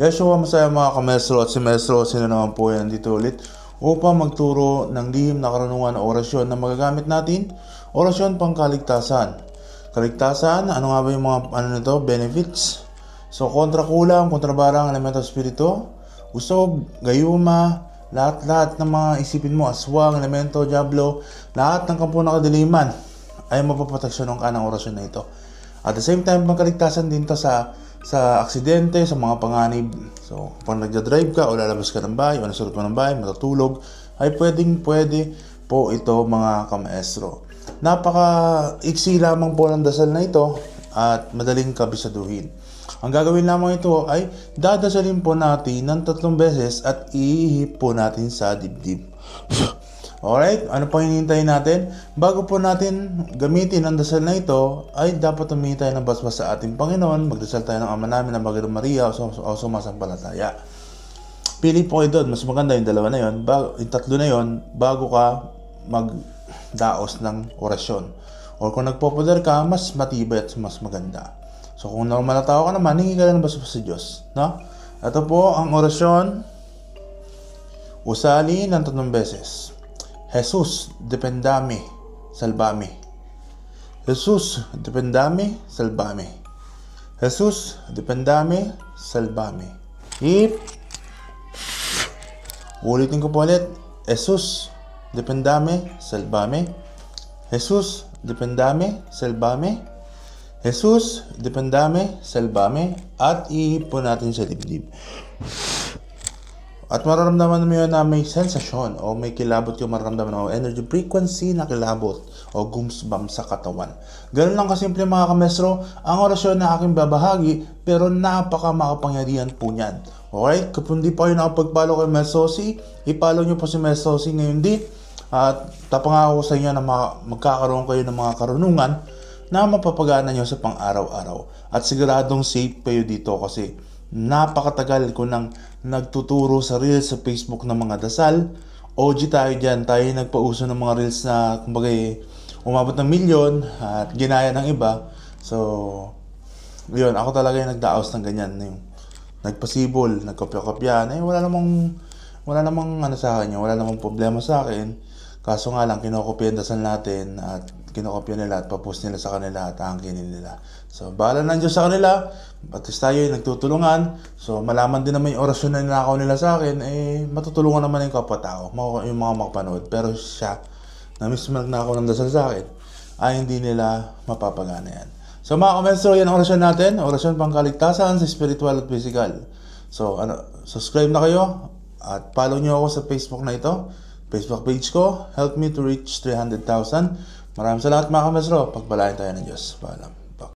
Yeshua Masaya mga kamestro at si Mestro, sino naman po yan dito ulit upang magturo ng lihim na karunungan o orasyon na magagamit natin. Orasyon pangkaligtasan. Kaligtasan, ano nga ba yung mga benefits? So, kontra kulang, kontrabarang, elemento spirito, usog, gayuma, lahat-lahat ng mga isipin mo, aswang, elemento, diablo, lahat ng kampo ng kadiliman ay mapaproteksyonan ka ng orasyon na ito. At the same time, pangkaligtasan din to sa aksidente, sa mga panganib. So, kung nagja-drive ka o lalabas ka ng bahay o nasurot mo ng bahay, matutulog, ay pwede po ito mga kamaestro. Napaka-iksi lamang po ng dasal na ito at madaling kabisaduhin. Ang gagawin lamang ito ay dadasalin po natin ng 3 beses at ihihip po natin sa dibdib. Alright, ano pang hinihintay natin? Bago po natin gamitin ang dasal na ito, ay dapat humingi tayo ng basbas sa ating Panginoon, magdasal tayo ng Ama namin ng Magdalena Maria o sumasampalataya. Pili po kayo doon, mas maganda yung dalawa na yun, yung 3 na yun, bago ka magdaos ng orasyon. O kung nagpopoder ka, mas matibay at mas maganda. So kung normal na tao ka naman, hingi ka lang ng basbas sa Diyos. No? Ito po ang orasyon, usali ng 3 beses. Jesus, dependame, salvame. Jesus, dependame, salvame. Jesus, dependame, salvame. Hip. Ulitin ko po ulit. Jesus, dependame, salvame. Jesus, dependame, salvame. Jesus, dependame, salvame. At ihip po natin sa dibdib. At mararamdaman mo yun na may sensasyon o may kilabot yung mararamdaman o energy frequency na kilabot o goosebumps sa katawan. Ganun lang kasimple mga kamestro ang orasyon na aking babahagi, pero napaka makapangyarihan po niyan. Alright? Kung hindi pa kayo nakapag-follow kay Mesosi, i-follow nyo po si Mesosi ngayon din. At tapangako ko sa inyo na magkakaroon kayo ng mga karunungan na mapapagana nyo sa pang-araw-araw. At siguradong safe kayo dito kasi napakatagal ko nang nagtuturo sa reels sa Facebook ng mga dasal. OG tayo dyan. Tayo nagpauso ng mga reels na kumbaga umabot ng milyon at ginaya ng iba. So, yun. Ako talaga yung nagdaos ng ganyan. Yung nagpasibol, nagkopya-kopya. Wala namang ano sa akin. Wala namang problema sa akin. Kaso nga lang, kinokopya yung dasal natin at kinokopya nila at papost nila sa kanila at angkinin nila. So, bahala ng Diyos sa kanila. Batis tayo yung nagtutulungan. So, malaman din naman yung orasyon na ninakaw nila sa akin, matutulungan naman yung kapwa-tao, yung mga makapanood. Pero siya, na mismo nagnakaw ng dasal sa akin, ay hindi nila mapapagana yan. So, mga kamestro, yan ang orasyon natin. Orasyon pangkaligtasan sa spiritual at physical. So, subscribe na kayo at follow nyo ako sa Facebook na ito. Facebook page ko, help me to reach 300,000. Maraming salamat mga kamestro. Pagpalain tayo ng Diyos. Paalam.